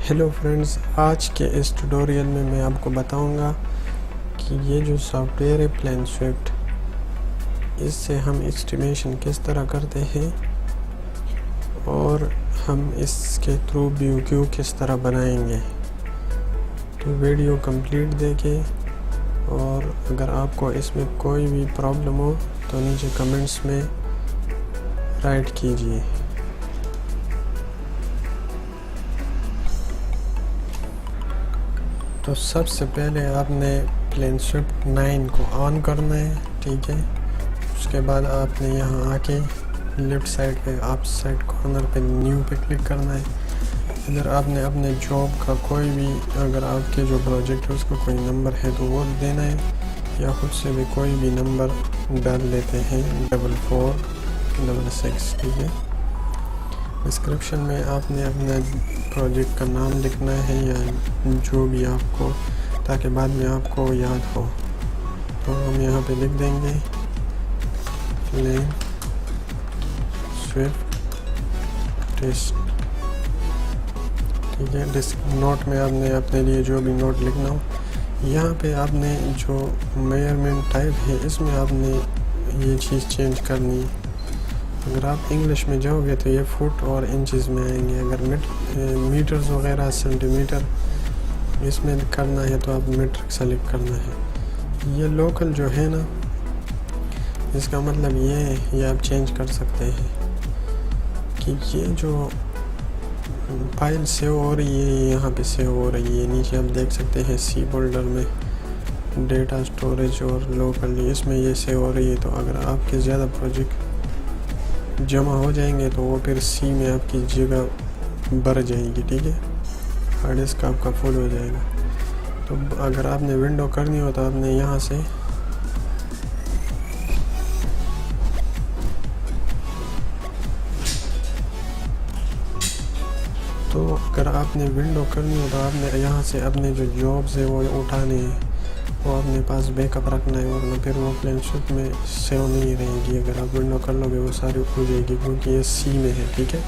Hello friends, आज के इस ट्यूटोरियल में मैं आपको बताऊंगा कि ये जो सॉफ्टवेयर है प्लेन स्विफ्ट, इससे हम एस्टिमेशन किस तरह करते हैं और हम इसके थ्रू व्यू किस तरह बनाएंगे। तो वीडियो कंप्लीट देखें और अगर आपको इसमें कोई भी प्रॉब्लम हो तो नीचे कमेंट्स में राइट कीजिए। तो सबसे पहले आपने प्लेन स्विफ्ट 9 को ऑन करना है, ठीक है। उसके बाद आपने यहाँ आके लेफ़्ट साइड पे आप साइड कॉर्नर पे न्यू पे क्लिक करना है। इधर आपने अपने जॉब का कोई भी, अगर आपके जो प्रोजेक्ट है उसका कोई नंबर है तो वो देना है, या खुद से भी कोई भी नंबर डाल लेते हैं 4466, ठीक है। डिस्क्रिप्शन में आपने अपना प्रोजेक्ट का नाम लिखना है या जो भी आपको, ताकि बाद में आपको याद हो। तो हम यहाँ पे लिख देंगे प्लेन स्विफ्ट टेस्ट, ठीक है। नोट में आपने अपने लिए जो भी नोट लिखना हो, यहाँ पे आपने जो मेजरमेंट टाइप है इसमें आपने ये चीज़ चेंज करनी है। अगर आप इंग्लिश में जाओगे तो ये फुट और इंचेस में आएंगे। अगर मीटर्स वगैरह सेंटीमीटर इसमें करना है तो आप मीटर सेलेक्ट करना है। ये लोकल जो है ना, इसका मतलब ये है, ये आप चेंज कर सकते हैं कि ये जो फाइल सेव हो रही है यहाँ पे सेव हो रही है। नीचे आप देख सकते हैं सी फोल्डर में डेटा स्टोरेज और लोकल, इसमें ये सेव हो रही है। तो अगर आपके ज़्यादा प्रोजेक्ट जमा हो जाएंगे तो वो फिर सी में आपकी जगह भर जाएगी, ठीक है। हार्ड डिस्क आपका फुल हो जाएगा। तो अगर आपने विंडो करनी हो तो आपने यहाँ से अगर आपने विंडो करनी हो तो आपने यहाँ से अपने जो जॉब्स है वो उठाने हैं, वो अपने पास बैकअप रखना है, वरना फिर वो प्लेन स्विफ्ट में सेव नहीं रहेगी। अगर आप विंडो कर लोगे वो सारी हो जाएगी, क्योंकि ये सी में है, ठीक है।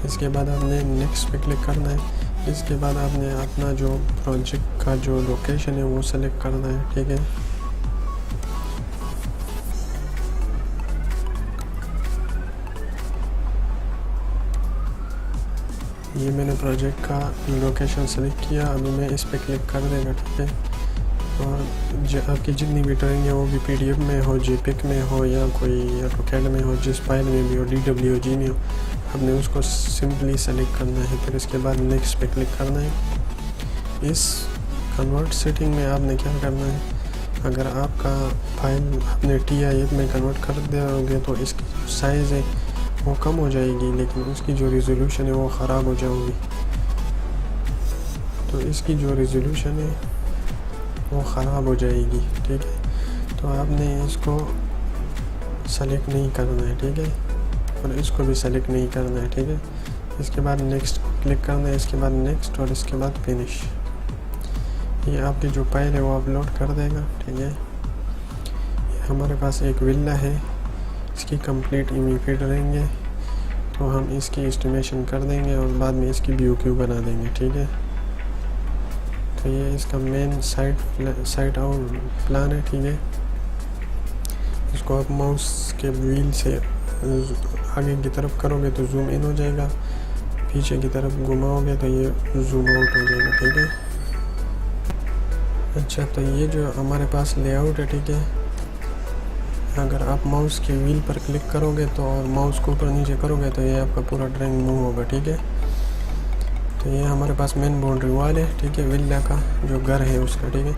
इसके बाद आपने नेक्स्ट पे क्लिक करना है। इसके बाद आपने अपना जो प्रोजेक्ट का जो लोकेशन है वो सेलेक्ट करना है, ठीक है। ये मैंने प्रोजेक्ट का लोकेशन सेलेक्ट किया। अभी मैं इस पे क्लिक कर देगा, ठीक है। और आपकी जितनी भी ड्राइंग है वो भी पीडीएफ में हो, जेपीईजी में हो, या कोई ऑटोकैड में हो, जिस फाइल में भी हो, DWG में हो, आपने उसको सिंपली सेलेक्ट करना है। फिर इसके बाद नेक्स्ट पे क्लिक करना है। इस कन्वर्ट सेटिंग में आपने क्या करना है, अगर आपका फाइल आपने TIF में कन्वर्ट कर दोगे तो इसकी जो साइज़ है वो कम हो जाएगी, लेकिन उसकी जो रिजोल्यूशन है वो ख़राब हो जाएगी। तो इसकी जो रिजोल्यूशन है वो ख़राब हो जाएगी, ठीक है। तो आपने इसको सेलेक्ट नहीं करना है, ठीक है, और इसको भी सेलेक्ट नहीं करना है, ठीक है। इसके बाद नेक्स्ट क्लिक करना है, इसके बाद नेक्स्ट और इसके बाद फिनिश। ये आपकी जो फाइल है वो अपलोड कर देगा, ठीक है। हमारे पास एक विला है, इसकी कंप्लीट MEP डालेंगे तो हम इसकी एस्टिमेशन कर देंगे और बाद में इसकी व्यू बना देंगे, ठीक है। तो ये इसका मेन साइट आउट प्लान है, ठीक है। इसको आप माउस के व्हील से आगे की तरफ करोगे तो जूम इन हो जाएगा, पीछे की तरफ घुमाओगे तो ये जूम आउट हो जाएगा, ठीक है। अच्छा, तो ये जो हमारे पास लेआउट है, ठीक है। अगर आप माउस के व्हील पर क्लिक करोगे तो और माउस को ऊपर नीचे करोगे तो ये आपका पूरा ड्राइंग मूव होगा, ठीक है। तो ये हमारे पास मेन बाउंड्री वाल है, ठीक है, विला का जो घर है उसका, ठीक है।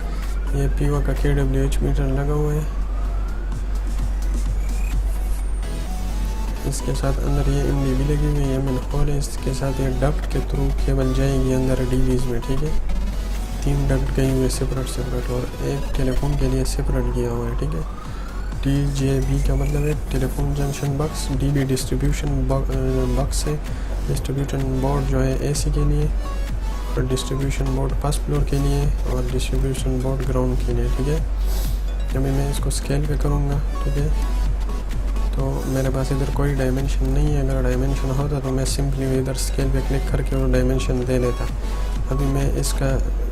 ये PO का KWH मीटर लगा हुआ है। इसके साथ अंदर ये MD भी लगी हुई है, मैन होल है। इसके साथ ये डक्ट के थ्रू केबल जाएगी अंदर DVs में, ठीक है। 3 डक्ट गई हुए सेपरेट और एक टेलीफोन के लिए सेपरेट किया हुआ है, ठीक है। TJB का मतलब है telephone junction box. DB distribution box है। डिस्ट्रीब्यूशन बोर्ड जो है AC के लिए, और डिस्ट्रीब्यूशन बोर्ड फर्स्ट फ्लोर के लिए, और डिस्ट्रीब्यूशन बोर्ड ग्राउंड के लिए, ठीक है। अभी मैं इसको स्केल पे करूँगा, ठीक है। तो तो मेरे पास इधर कोई डायमेंशन नहीं है। अगर डायमेंशन होता तो मैं सिंपली इधर स्केल पे क्लिक करके वो डायमेंशन दे लेता। अभी मैं इसका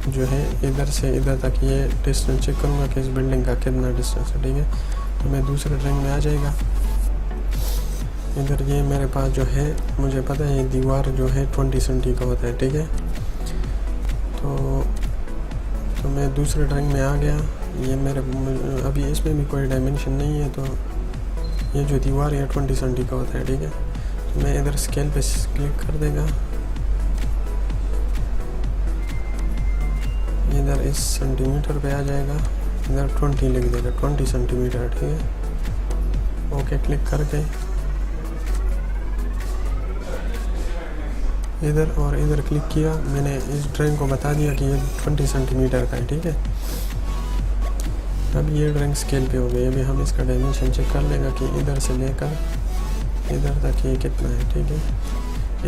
जो है इधर से इधर तक ये डिस्टेंस चेक करूँगा कि इस बिल्डिंग का कितना डिस्टेंस है, ठीक है। तो मैं दूसरे ड्राइंग में आ जाएगा। इधर ये मेरे पास जो है मुझे पता है दीवार जो है 20 सेंटी का होता है, ठीक है। तो मैं दूसरे ड्राइंग में आ गया। ये मेरे अभी इसमें भी कोई डायमेंशन नहीं है, तो ये जो दीवार है 20 सेंटी का होता है, ठीक है। तो मैं इधर स्केल पे क्लिक कर देगा, इधर इस सेंटीमीटर पे आ जाएगा, इधर 20 लिख देगा, 20 सेंटीमीटर, ठीक है। ओके क्लिक करके इधर और इधर क्लिक किया। मैंने इस ड्राइंग को बता दिया कि ये 20 सेंटीमीटर का है, ठीक है। अब ये ड्राइंग स्केल पे हो गई। अभी हम इसका डायमेंशन चेक कर लेगा कि इधर से लेकर इधर तक ये कितना है, ठीक है।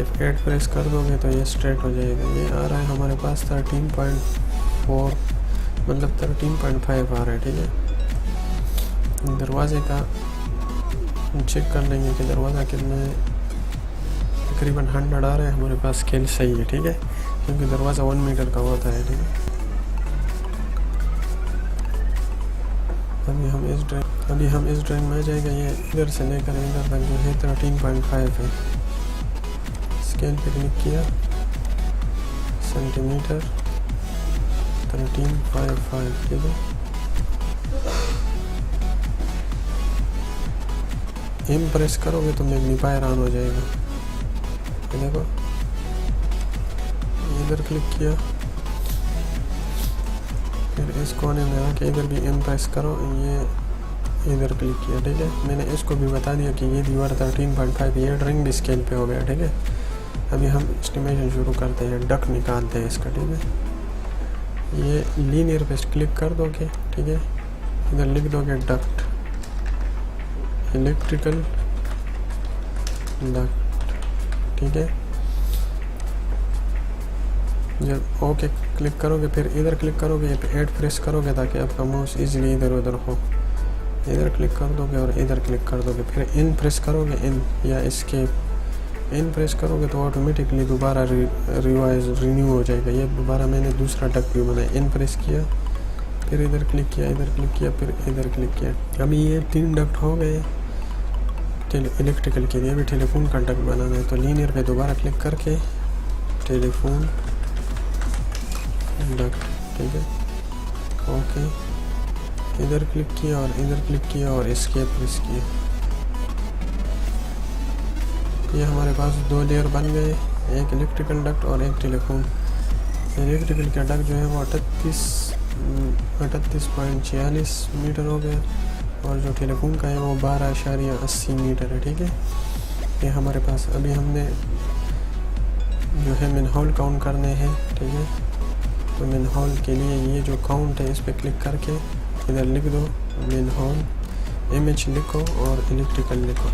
F8 प्रेस कर दोगे तो ये स्ट्रेट हो जाएगा। ये आ रहा है हमारे पास 13.4 मतलब 13.5 आ रहा है, ठीक है। दरवाजे का चेक कर लेंगे कि दरवाज़ा कितना है। तकरीबन 100 आ रहा है हमारे पास, स्केल सही है, ठीक है, क्योंकि दरवाज़ा 1 मीटर का होता है, ठीक है। अभी हम इस ड्राइंग में आ जाएगा। ये इधर से लेकर इधर तक जो है 13.5 है। स्केल पे क्लिक किया, सेंटीमीटर 13.5, ठीक है। एम प्रेस करोगे तो मैग्नीफायर ऑन हो जाएगा। ये देखो, इधर क्लिक किया, फिर इस कोने में आके इधर भी एम प्रेस करो, ये इधर क्लिक किया, ठीक है। मैंने इसको भी बता दिया कि ये दीवार 13.5, ये ड्राइंग भी स्केल पे हो गया, ठीक है। अभी हम एस्टिमेशन शुरू करते हैं, डक निकालते हैं इसका, ठीक है। ये लीनियर पे क्लिक कर दोगे, ठीक है। इधर लिख दोगे डक्ट, इलेक्ट्रिकल डक्ट, ठीक है। जब ओके क्लिक करोगे फिर इधर क्लिक करोगे, ऐड प्रेस करोगे ताकि आपका माउस इजीली इधर उधर हो। इधर क्लिक कर दोगे और इधर क्लिक कर दोगे, फिर इन प्रेस करोगे, इन या एस्केप इन प्रेस करोगे तो ऑटोमेटिकली दोबारा रिन्यू हो जाएगा। ये दोबारा मैंने दूसरा डक भी बनाया। इन प्रेस किया, फिर इधर क्लिक किया, इधर क्लिक किया, फिर इधर क्लिक किया। अभी ये 3 डक्ट हो गए इलेक्ट्रिकल के लिए। अभी टेलीफोन का डक्ट बनाना है, तो लीनियर पे दोबारा क्लिक करके टेलीफोन डक्ट, ठीक है। ओके इधर क्लिक किया और इधर क्लिक किया और एस्केप प्रेस किया। ये हमारे पास 2 लेयर बन गए, एक इलेक्ट्रिकल डक्ट और एक टेलीफोन। इलेक्ट्रिकल का डक्ट जो है वो 38.46 मीटर हो गया और जो टेलीफोन का है वो 12.80 मीटर है, ठीक है। ये हमारे पास अभी हमने जो है मैनहोल काउंट करने हैं, ठीक है। तो मैनहोल के लिए ये जो काउंट है इस पर क्लिक करके इधर लिख दो मैनहोल, इमेज लिखो और इलेक्ट्रिकल लिखो,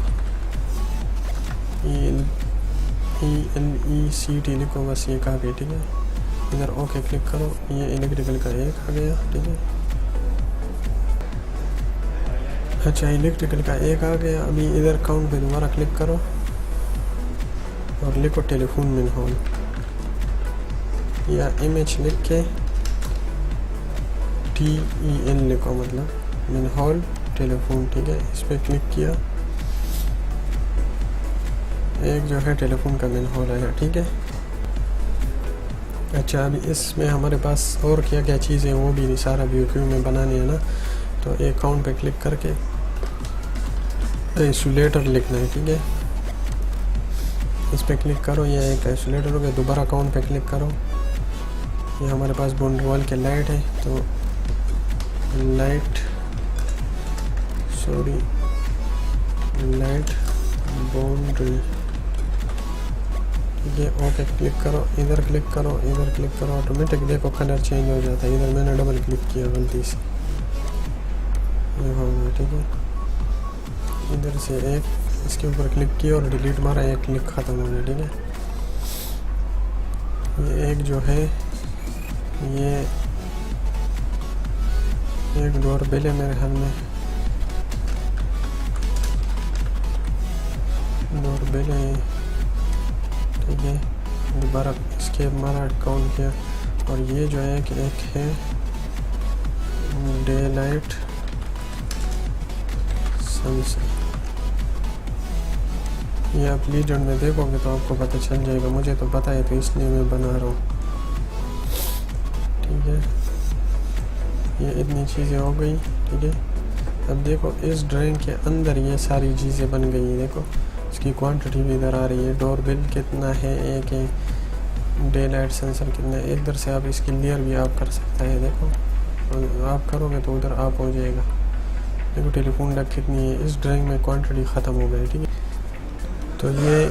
ELECT लिखो, बस ये काफ़ी, ठीक है। इधर ओके क्लिक करो, ये इलेक्ट्रिकल का एक आ गया, ठीक है। अच्छा इलेक्ट्रिकल का एक आ गया। अभी इधर काउंट पे दोबारा क्लिक करो और लिखो टेलीफोन मैनहोल या इमेज लिख के TEL लिखो, मतलब मैनहोल टेलीफोन, ठीक है। इस पर क्लिक किया, एक जो है टेलीफोन का मैनहोल आया, ठीक है। अच्छा अभी इसमें हमारे पास और क्या क्या चीज़ें वो भी सारा वीडियो में बनानी है ना। तो एक काउंट पे क्लिक करके आइसोलेटर लिखना है, ठीक है। इस पर क्लिक करो, ये एक आइसोलेटर हो गया। दोबारा काउंट पे क्लिक करो, ये हमारे पास बाउंड्री वॉल के लाइट है, तो लाइट बाउंड्री, ठीक है। ओके क्लिक करो, इधर क्लिक करो, इधर क्लिक करो, ऑटोमेटिक देखो कलर चेंज हो जाता है। इधर मैंने डबल क्लिक किया गलती से, ये हो गया, ठीक है। इधर से एक इसके ऊपर क्लिक किया और डिलीट मारा, एक क्लिक ख़त्म हो गया, ठीक है। ये एक जो है ये एक डोर बेल है मेरे ख्याल में, डोरबेल है, ठीक है, दोबारा इसके मारा काउंट किया। और ये जो है कि एक है डे लाइट सनसेट, ये आप लीजेंड में देखोगे तो आपको पता चल जाएगा, मुझे तो पता है तो इसलिए मैं बना रहा हूँ, ठीक है। ये इतनी चीज़ें हो गई, ठीक है। अब देखो इस ड्राइंग के अंदर ये सारी चीज़ें बन गई हैं, देखो इसकी क्वांटिटी भी इधर आ रही है, डोरबेल कितना है, एक है, डे लाइट सेंसर कितना है, इधर से आप इसकी लेयर भी आप कर सकते हैं, देखो आप करोगे तो उधर आप हो जाएगा। देखो टेलीफोन डक कितनी है, इस ड्राइंग में क्वांटिटी ख़त्म हो गई, ठीक है। तो ये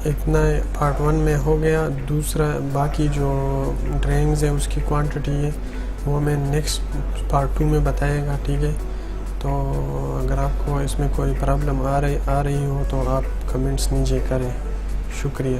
इतना पार्ट 1 में हो गया। दूसरा बाकी जो ड्राइंग्स है उसकी क्वांटिटी है वो मैं नेक्स्ट पार्ट 2 में बताएगा, ठीक है। तो अगर आपको इसमें कोई प्रॉब्लम आ रही हो तो आप कमेंट्स नीचे करें। शुक्रिया।